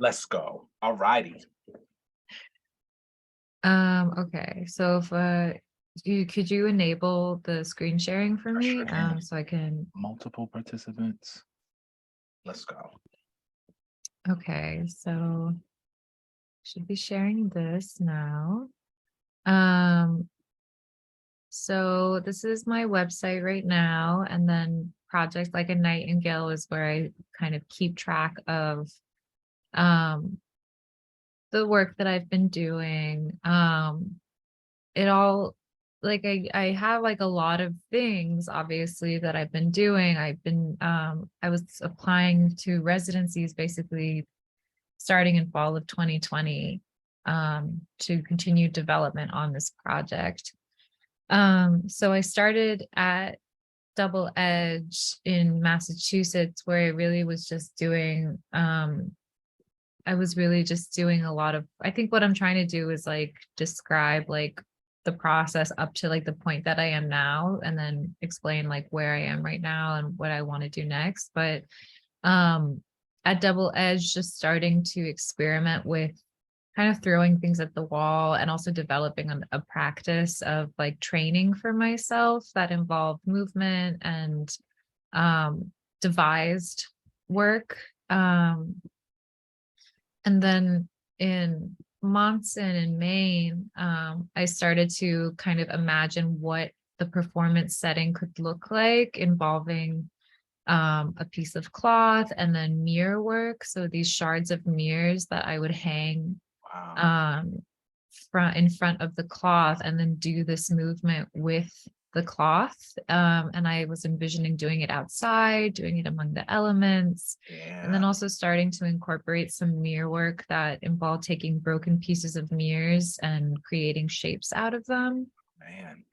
Let's go. All righty. Okay. So if you could you enable the screen sharing for I sure me? can. So I can. Multiple participants. Let's go. Okay, so should be sharing this now. Um, so this is my website right now, and then Project Like a Nightingale is where I kind of keep track of um the work that I've been doing. It all like I have like a lot of things obviously that I've been doing. I was applying to residencies basically starting in fall of 2020 to continue development on this project. So I started at Double Edge in Massachusetts, where I really was just doing I was really just doing a lot of, I think what I'm trying to do is like describe like the process up to like the point that I am now, and then explain like where I am right now and what I want to do next. But um at Double Edge, just starting to experiment with kind of throwing things at the wall and also developing a practice of like training for myself that involved movement and um devised work. And then in Monson in Maine, I started to kind of imagine what the performance setting could look like involving a piece of cloth and then mirror work. So these shards of mirrors that I would hang Wow. um, in front of the cloth and then do this movement with the cloth. And I was envisioning doing it outside, doing it among the elements, and Yeah, then also starting to incorporate some mirror work that involved taking broken pieces of mirrors and creating shapes out of them. man.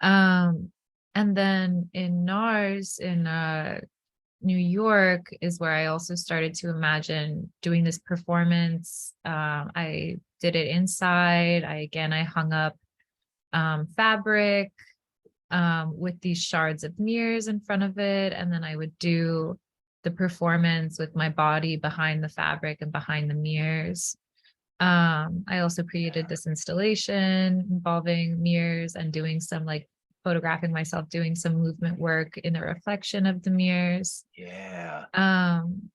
Um, and then in NARS in New York is where I also started to imagine doing this performance. I did it inside. I hung up fabric with these shards of mirrors in front of it, and then I would do the performance with my body behind the fabric and behind the mirrors. I also created this installation involving mirrors and doing some like photographing myself doing some movement work in the reflection of the mirrors. Yeah. Um,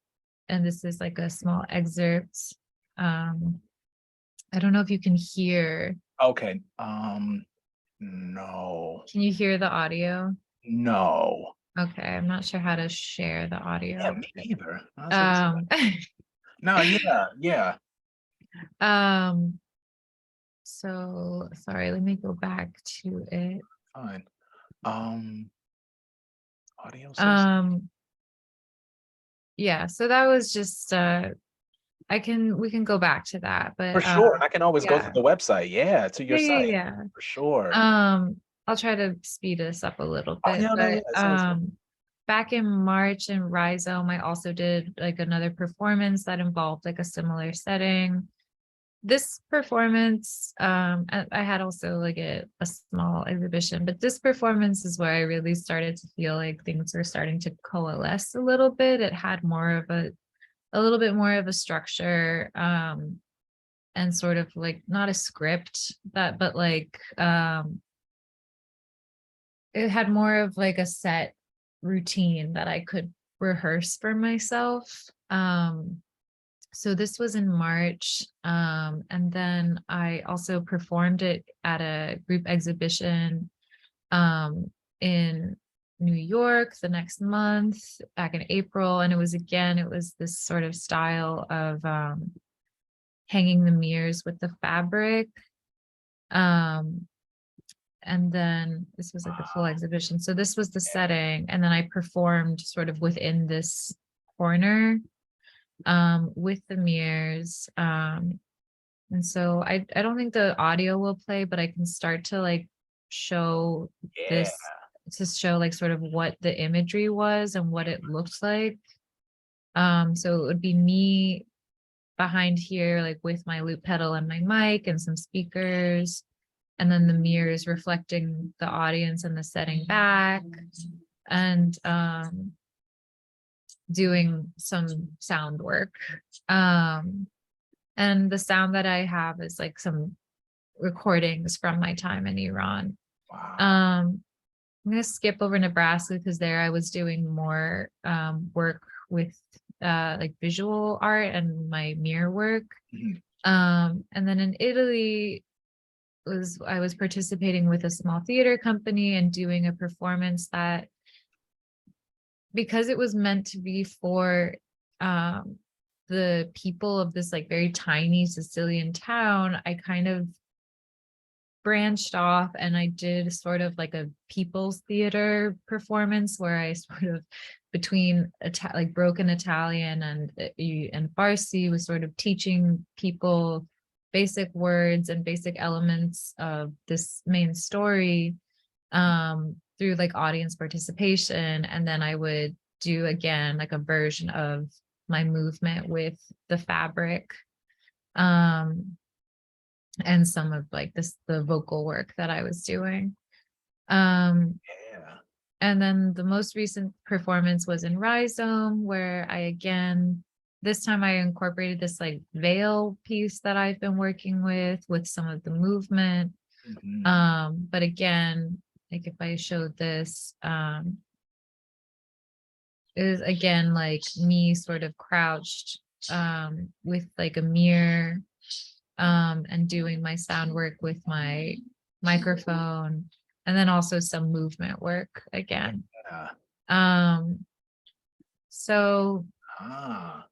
and this is like a small excerpt. Um, I don't know if you can hear. Okay. No. Can you hear the audio? No. Okay, I'm not sure how to share the Yeah, audio. me neither. I was gonna say. Um, No, yeah, yeah. um, so sorry, let me go back to it. Fine. Um, audio so Um, yeah, so that was just we can go back to that, for but sure. And I can always go to yeah. the website. Yeah, to your Yeah, yeah, site yeah. for sure. I'll try to speed this up a little Oh, bit, yeah, no, yeah. but It's always good. back in March in Rhizome, I also did like another performance that involved like a similar setting. This performance, I had also like a small exhibition, but this performance is where I really started to feel like things were starting to coalesce a little bit. It had more of a little bit more of a structure, and sort of like not a script that, but like it had more of like a set routine that I could rehearse for myself. So this was in March. And then I also performed it at a group exhibition in New York the next month, back in April. And it was this sort of style of hanging the mirrors with the fabric. Um, and then this was like the full Wow. exhibition. So this was the setting, and then I performed sort of within this corner with the mirrors. And so I don't think the audio will play, but I can start to like show Yeah. this to show like sort of what the imagery was and what it looked like. So it would be me behind here, like with my loop pedal and my mic and some speakers, and then the mirrors reflecting the audience and the setting back. And doing some sound work. Um, and the sound that I have is like some recordings from my time in Iran. Wow. I'm gonna skip over Nebraska because there I was doing more work with like visual art and my mirror work. Mhm. And then in Italy was I was participating with a small theater company and doing a performance that, because it was meant to be for um the people of this like very tiny Sicilian town, I kind of branched off and I did sort of like a people's theater performance where I sort of between like broken Italian and Farsi was sort of teaching people basic words and basic elements of this main story through like audience participation, and then I would do again like a version of my movement with the fabric um and some of like the vocal work that I was doing. Um, Yeah. and then the most recent performance was in Rhizome, where I again, this time I incorporated this like veil piece that I've been working with some of the movement. Mhm. But again, like if I showed this, it is again like me sort of crouched with like a mirror and doing my sound work with my microphone, and then also some movement work again. Yeah. Um, so Ah.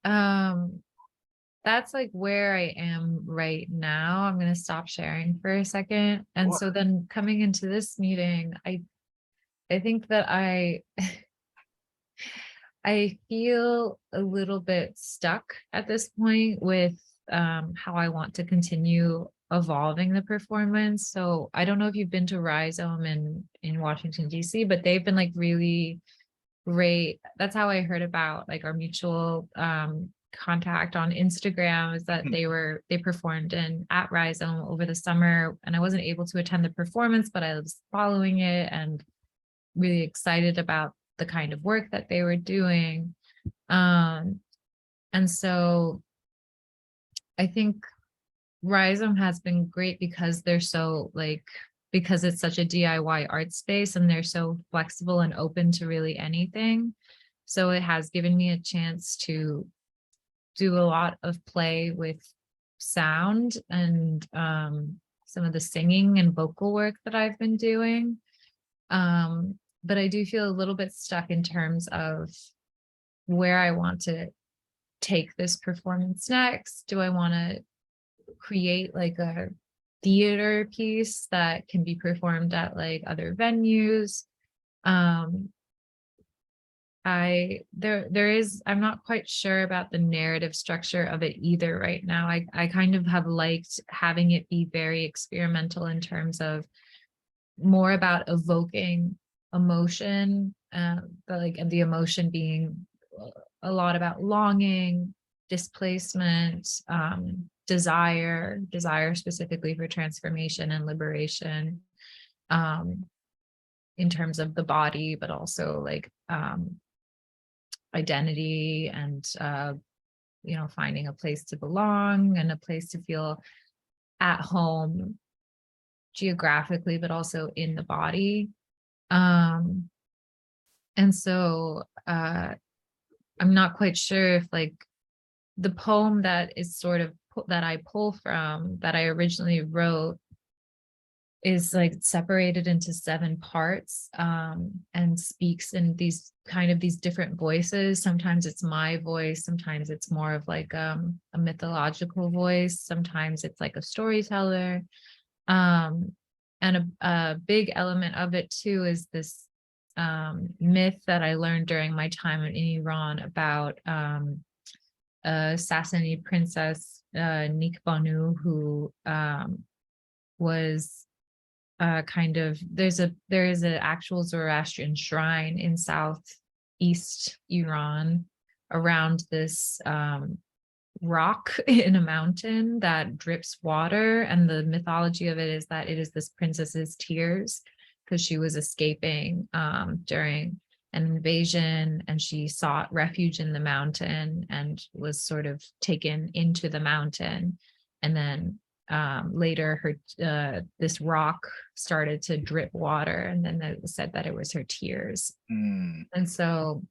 um, that's like where I am right now. I'm going to stop sharing for a second. And Sure. so then coming into this meeting, I think that I feel a little bit stuck at this point with how I want to continue evolving the performance. So I don't know if you've been to Rhizome in Washington, D.C., but they've been like really great. That's how I heard about like our mutual contact on Instagram, is that Mhm. they performed in at Rhizome over the summer, and I wasn't able to attend the performance, but I was following it and really excited about the kind of work that they were doing. Um, and so I think Rhizome has been great because they're so like, because it's such a DIY art space and they're so flexible and open to really anything. So it has given me a chance to do a lot of play with sound and some of the singing and vocal work that I've been doing. But I do feel a little bit stuck in terms of where I want to take this performance next. Do I want to create like a theater piece that can be performed at like other venues? Um, I'm not quite sure about the narrative structure of it either right now. I kind of have liked having it be very experimental in terms of more about evoking emotion, but like, and the emotion being a lot about longing, displacement, desire specifically for transformation and liberation, um, in terms of the body, but also like identity and finding a place to belong and a place to feel at home geographically, but also in the body. Um, and so I'm not quite sure if like the poem that is sort of that I pull from that I originally wrote is like separated into 7 parts, and speaks in these different voices. Sometimes it's my voice, sometimes it's more of like a mythological voice, sometimes it's like a storyteller. um, and a big element of it too is this myth that I learned during my time in Iran about a Sassanid princess, Nik Banu, who was kind of there is an actual Zoroastrian shrine in southeast Iran around this rock in a mountain that drips water, and the mythology of it is that it is this princess's tears because she was escaping during an invasion, and she sought refuge in the mountain and was sort of taken into the mountain. And then later her this rock started to drip water, and then it was said that it was her tears. Mm. And so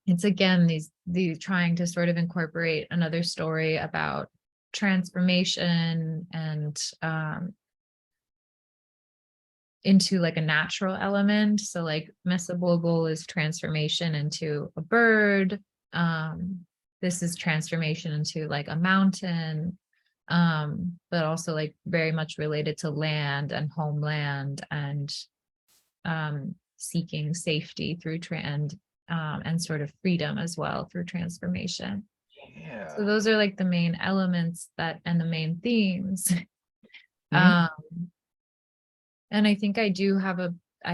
it's again these trying to sort of incorporate another story about transformation and into like a natural element. So like Mesobogle is transformation into a bird. This is transformation into like a mountain, but also like very much related to land and homeland and seeking safety through and sort of freedom as well through transformation. So Yeah. those are like the main elements that and the main themes. Mhm. Um, and I think I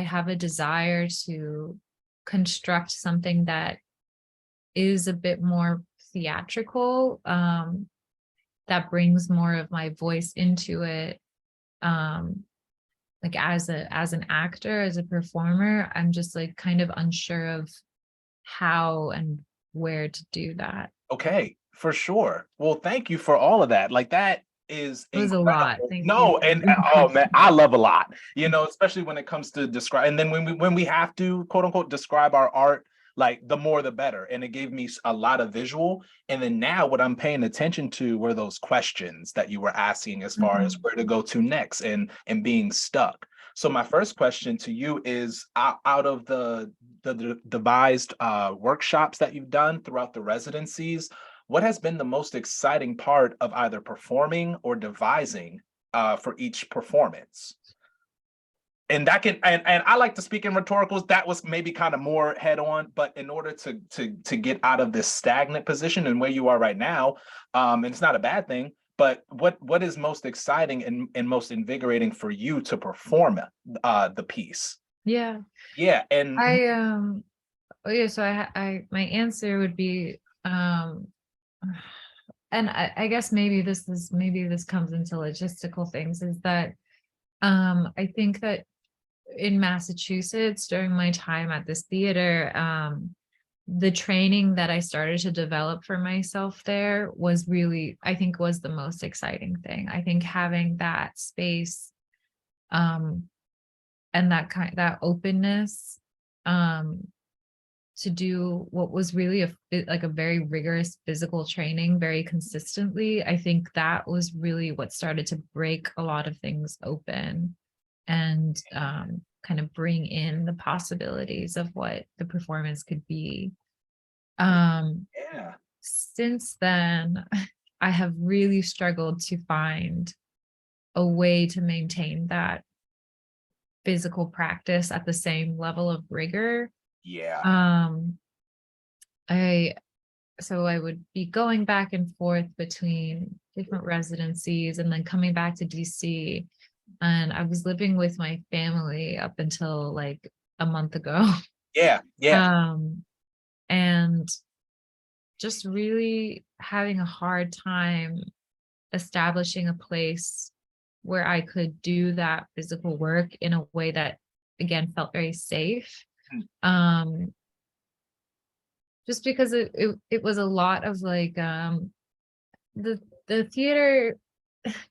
have a desire to construct something that is a bit more theatrical, that brings more of my voice into it. Um, like as an actor, as a performer, I'm just like kind of unsure of how and where to do that. Okay, for sure. Well, thank you for all of that. Like that is It was a lot. incredible. Thank you No, for and the oh man, question. I love a lot. You know, especially when it comes to describe. And then when we have to quote unquote describe our art, like the more the better. And it gave me a lot of visual. And then now what I'm paying attention to were those questions that you were asking as far as Mhm. where to go to next and being stuck. So my first question to you is out of the devised workshops that you've done throughout the residencies, what has been the most exciting part of either performing or devising for each performance? And that can and I like to speak in rhetoricals. That was maybe kind of more head on, but in order to get out of this stagnant position and where you are right now, and it's not a bad thing. But what is most exciting and most invigorating for you to perform the piece? Yeah. Yeah, and I oh yeah, so I my answer would be and I guess maybe this comes into logistical things, is that I think that in Massachusetts during my time at this theater, the training that I started to develop for myself there was really, I think, was the most exciting thing. I think having that space, um, and that openness, um, to do what was really like a very rigorous physical training very consistently, I think that was really what started to break a lot of things open and kind of bring in the possibilities of what the performance could be. Um, yeah, since then, I have really struggled to find a way to maintain that physical practice at the same level of rigor. yeah, Um, I so I would be going back and forth between different residencies and then coming back to DC. And I was living with my family up until like a month ago. yeah, yeah. Um, and just really having a hard time establishing a place where I could do that physical work in a way that again felt very safe. Mm. Um, just because it was a lot of like the the theater,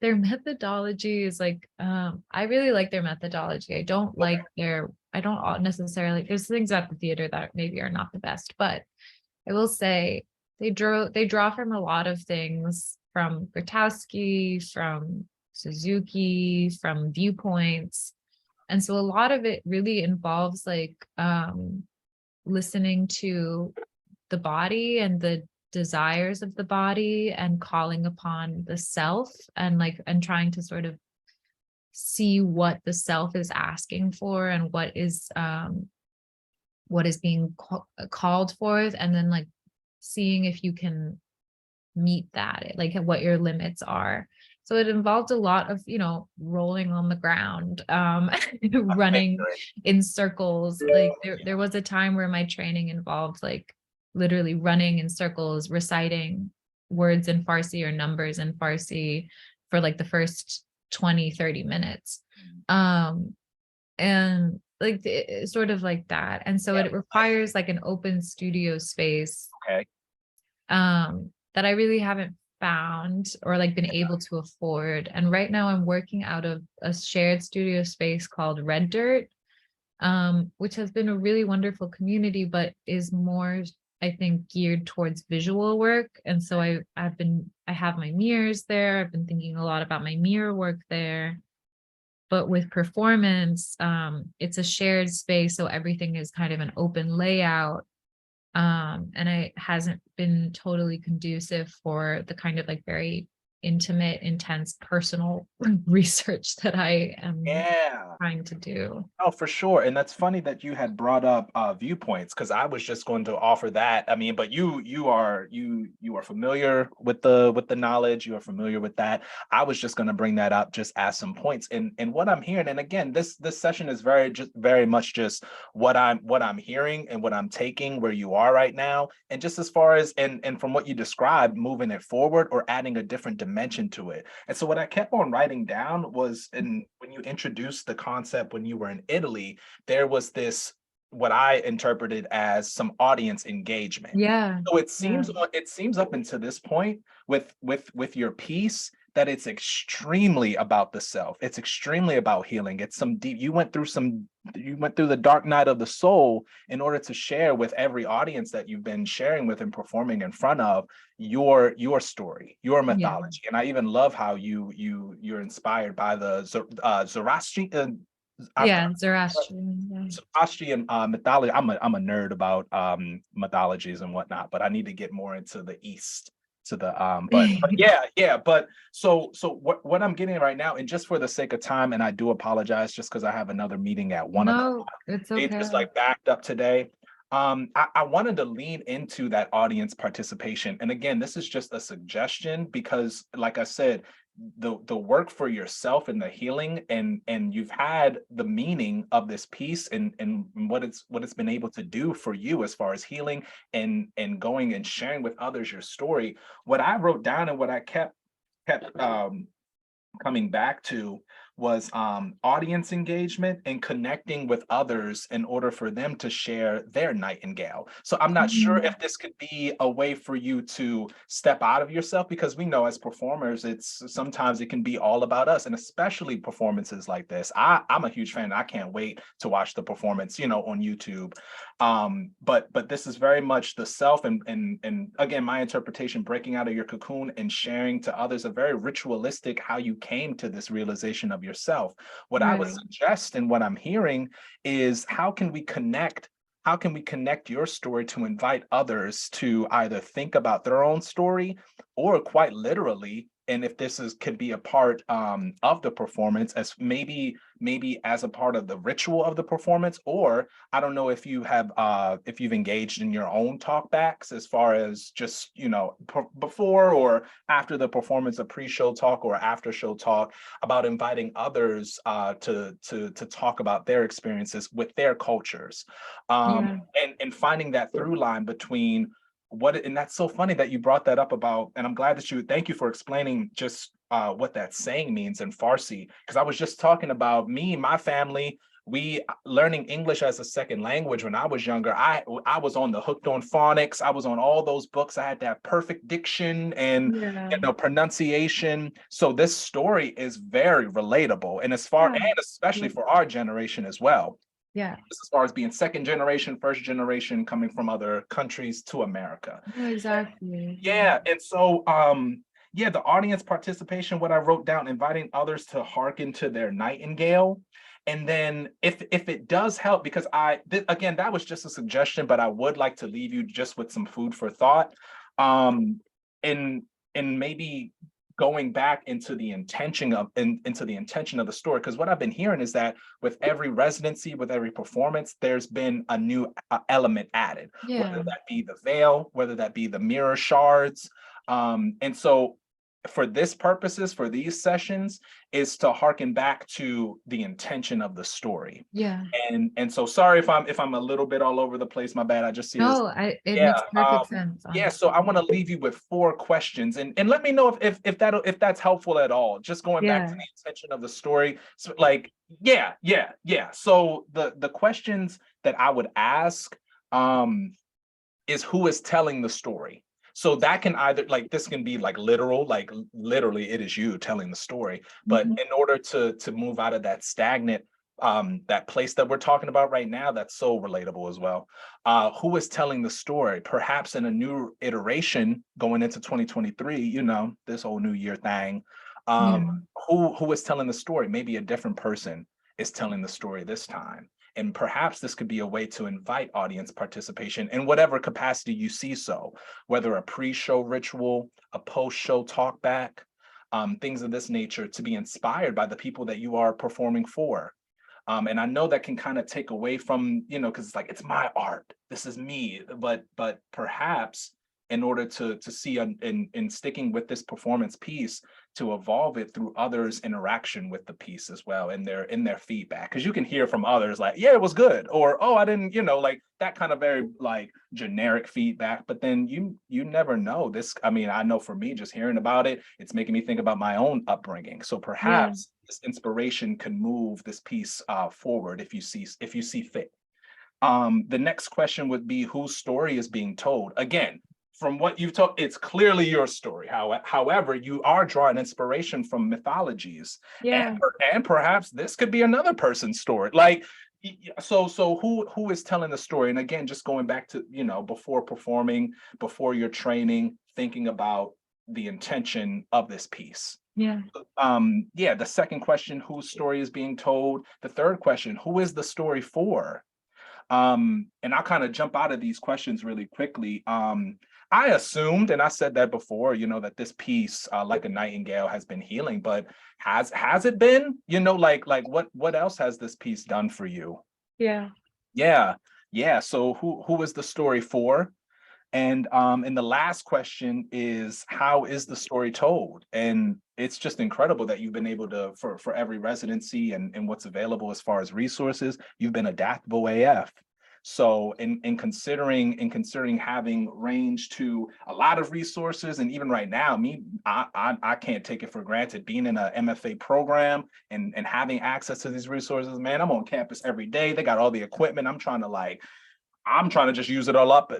their methodology is like I really like their methodology. Okay. I don't necessarily, there's things at the theater that maybe are not the best, but I will say they draw from a lot of things from Grotowski, from Suzuki, from viewpoints. And so a lot of it really involves like listening to the body and the desires of the body and calling upon the self and like and trying to sort of see what the self is asking for and what is being called forth, and then like seeing if you can meet that, like what your limits are. So it involved a lot of, rolling on the ground, running in circles. Like there was a time where my training involved like literally running in circles, reciting words in Farsi or numbers in Farsi for like the first 20, 30 minutes. Um, and sort of like that. And so Yeah, it requires like an open studio space okay. that I really haven't found or like been able to afford. And right now I'm working out of a shared studio space called Red Dirt, which has been a really wonderful community, but is more, I think, geared towards visual work. And so I have my mirrors there. I've been thinking a lot about my mirror work there. But with performance, it's a shared space, so everything is kind of an open layout. And it hasn't been totally conducive for the kind of like very intimate, intense, personal research that I am Yeah. trying to do. Oh, for sure. And that's funny that you had brought up viewpoints because I was just going to offer that. I mean, but you are familiar with the knowledge, you are familiar with that. I was just going to bring that up just as some points. And what I'm hearing, and again, this session is very much just what I'm hearing and what I'm taking where you are right now. And just as far as and from what you described, moving it forward or adding a different dimension to it. And so what I kept on writing down was, and when you introduced the concept when you were in Italy, there was this what I interpreted as some audience engagement. Yeah. So Yeah. it seems up until this point with your piece that it's extremely about the self. It's extremely about healing. It's some deep you went through the dark night of the soul in order to share with every audience that you've been sharing with and performing in front of your story, your Yeah. mythology. And I even love how you're inspired by the Zoroastrian Yeah. Zoroastrian. Yeah. Zoroastrian mythology. I'm a nerd about mythologies and whatnot, but I need to get more into the East to the but yeah but so what I'm getting right now, and just for the sake of time, and I do apologize just because I have another meeting at 1 o'clock. No, it's It's okay. just like backed up today. I wanted to lean into that audience participation. And again, this is just a suggestion because, like I said, the work for yourself and the healing and you've had the meaning of this piece and what it's been able to do for you as far as healing and going and sharing with others your story. What I wrote down and what I kept coming back to was audience engagement and connecting with others in order for them to share their nightingale. So I'm not sure Mhm. if this could be a way for you to step out of yourself because we know as performers, it's sometimes it can be all about us, and especially performances like this. I'm a huge fan. I can't wait to watch the performance, on YouTube. But this is very much the self and again, my interpretation, breaking out of your cocoon and sharing to others a very ritualistic how you came to this realization of yourself. What I would Right. suggest and what I'm hearing is how can we connect your story to invite others to either think about their own story or quite literally, and if this is could be a part of the performance as maybe as a part of the ritual of the performance, or I don't know if you've engaged in your own talkbacks as far as just before or after the performance, a pre-show talk or after show talk about inviting others to talk about their experiences with their cultures, Yeah. and finding that through line between and that's so funny that you brought that up about, and I'm glad that thank you for explaining just what that saying means in Farsi, because I was just talking about my family, we learning English as a second language when I was younger. I was on the Hooked on Phonics. I was on all those books. I had to have perfect diction and Yeah. pronunciation. So this story is very relatable, and Yeah. especially Yeah. for our generation as well, Yeah. as far as being second generation, first generation, coming from other countries to America. No, exactly. Yeah. Yeah, and so yeah, the audience participation, what I wrote down, inviting others to hearken to their nightingale. And then if it does help, because again, that was just a suggestion, but I would like to leave you just with some food for thought. Um in in maybe going back into the into the intention of the story, because what I've been hearing is that with every residency, with every performance, there's been a new element added, whether Yeah. that be the veil, whether that be the mirror shards. And so for this purposes, for these sessions, is to harken back to the intention of the story. Yeah. And so sorry if I'm a little bit all over the place. My bad. I just see this. No, it Yeah. makes perfect sense, Yeah. So I honestly. want to leave you with 4 questions, and let me know if that's helpful at all. Just going back to Yeah. the intention of the story. So like, yeah. So the questions that I would ask is who is telling the story. So that can either, like, this can be like literal, like literally it is you telling the story. But Mhm. in order to move out of that stagnant, that place that we're talking about right now, that's so relatable as well. Who is telling the story? Perhaps in a new iteration going into 2023, this whole new year thing. Um, Yeah. who is telling the story? Maybe a different person is telling the story this time. And perhaps this could be a way to invite audience participation in whatever capacity you see so, whether a pre-show ritual, a post-show talkback, things of this nature, to be inspired by the people that you are performing for. And I know that can kind of take away from, because it's like, it's my art, this is me. But perhaps in order to see in sticking with this performance piece, to evolve it through others' interaction with the piece as well, in their feedback. Because you can hear from others like, yeah, it was good, or oh, I didn't, like that kind of very like generic feedback. But then you never know. This, I mean, I know for me, just hearing about it, it's making me think about my own upbringing. So Yeah. perhaps this inspiration can move this piece forward if you see fit. The next question would be, whose story is being told? Again, from what you've told, it's clearly your story. However, you are drawing inspiration from mythologies, and Yeah. and perhaps this could be another person's story. Like, so who is telling the story? And again, just going back to, before performing, before you're training, thinking about the intention of this piece. Yeah. Yeah, the second question, whose story is being told? The third question, who is the story for? And I'll kind of jump out of these questions really quickly. I assumed, and I said that before, that this piece, like a nightingale, has been healing, but has it been? Like what else has this piece done for you? Yeah. Yeah, yeah. So who is the story for? And the last question is, how is the story told? And it's just incredible that you've been able to, for every residency and what's available as far as resources, you've been adaptable AF. So in considering having range to a lot of resources, and even right now, I can't take it for granted being in a MFA program and having access to these resources. Man, I'm on campus every day. They got all the equipment. I'm trying to just use it all up,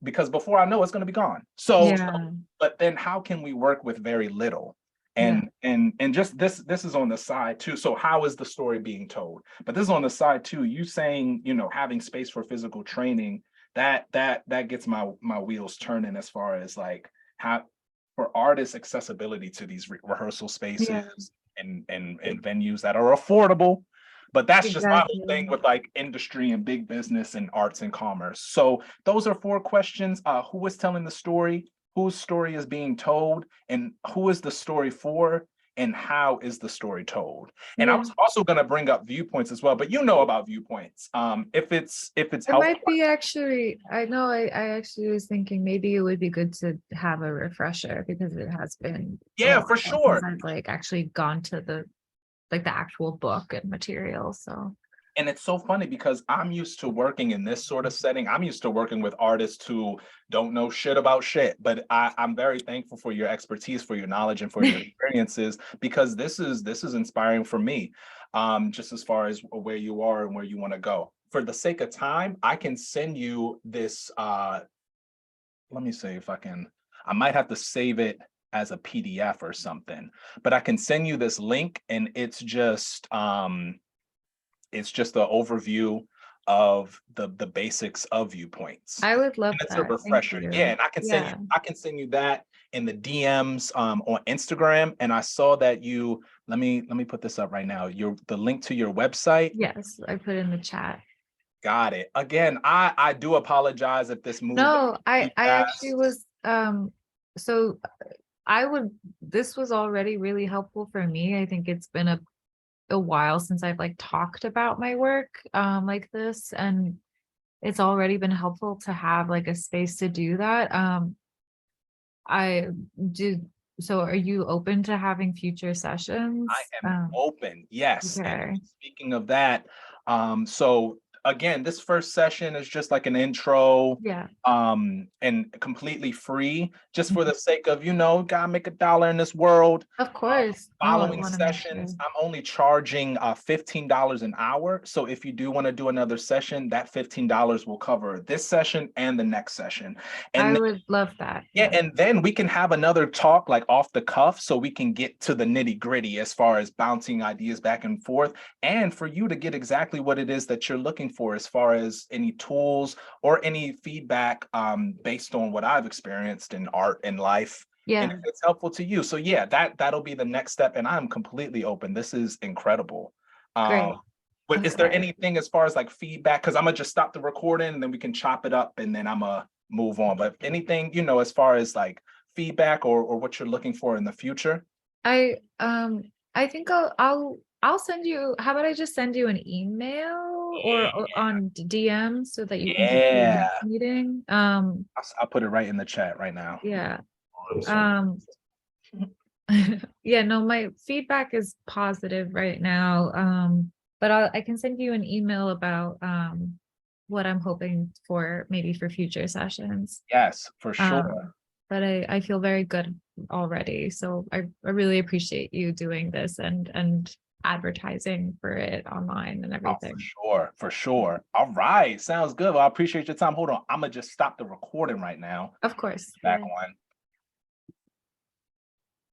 because before I know it's going to be gone. Yeah. But then how can we work with very little? Yeah. And just this is on the side too. So how is the story being told? But this is on the side too. You saying, having space for physical training, that gets my wheels turning, as far as like how, for artists, accessibility to these rehearsal Yeah. spaces and venues that are affordable. But that's just my whole thing Exactly. with like industry and big business and arts and commerce. So those are 4 questions. Who is telling the story? Whose story is being told? And who is the story for? And how is the story told? And I Yeah. was also going to bring up viewpoints as well, but you know about viewpoints. If it's It helpful. might be actually, I know I actually was thinking maybe it would be good to have a refresher because it has been a Yeah, for while since sure. I've like actually gone to the actual book and material. So And it's so funny because I'm used to working in this sort of setting. I'm used to working with artists who don't know shit about shit. But I'm very thankful for your expertise, for your knowledge, and for your experiences, because this is inspiring for me. Just as far as where you are and where you want to go. For the sake of time, I can send you this. Let me see if I can. I might have to save it as a PDF or something, but I can send you this link, and it's just an overview of the basics of viewpoints. I would love And it's a that. Thank refresher. Yeah, you. and Yeah. I can send you that in the DMs on Instagram. And I saw that you, let me put this up right now. The link to your website. Yes, I put in the chat. Got it. Again, I do apologize if this moved No, too I actually fast. was so I would this was already really helpful for me. I think it's been a while since I've like talked about my work like this, and it's already been helpful to have like a space to do that. I did so are you open to having future I sessions? am open, yes. And Okay. speaking of that, so again, this first session is just like an intro, Yeah. and completely free, just for Mhm. the sake of, gotta make a dollar in this world. Of course. No, I Following want to make sure. sessions, I'm only charging $15 an hour. So if you do want to do another session, that $15 will cover this session and the next session. I And would love that. yeah, Yes. and then we can have another talk like off the cuff so we can get to the nitty-gritty as far as bouncing ideas back and forth, and for you to get exactly what it is that you're looking for as far as any tools or any feedback based on what I've experienced in art and life. And Yeah. if it's helpful to you. So yeah, that'll be the next step. And I'm completely open. This is incredible. Um, Great. but is there Okay. anything as far as like feedback? Because I'm gonna just stop the recording and then we can chop it up and then I'm gonna move on. But anything, as far as like feedback or what you're looking for in the future? I um I think I'll send you, how about I just send you an email or on DM so that you can book your Yeah. next meeting. I'll put it right in the chat right now. Yeah. Awesome. Um yeah, no, my feedback is positive right now. But I can send you an email about what I'm hoping for maybe for future sessions. Yes, for Um, sure. but I feel very good already. So I really appreciate you doing this and advertising for it online and Oh, for everything. sure. For sure. All right. Sounds good. Well, I appreciate your time. Hold on. I'm gonna just stop the recording right now. Of course. Back Yeah. on.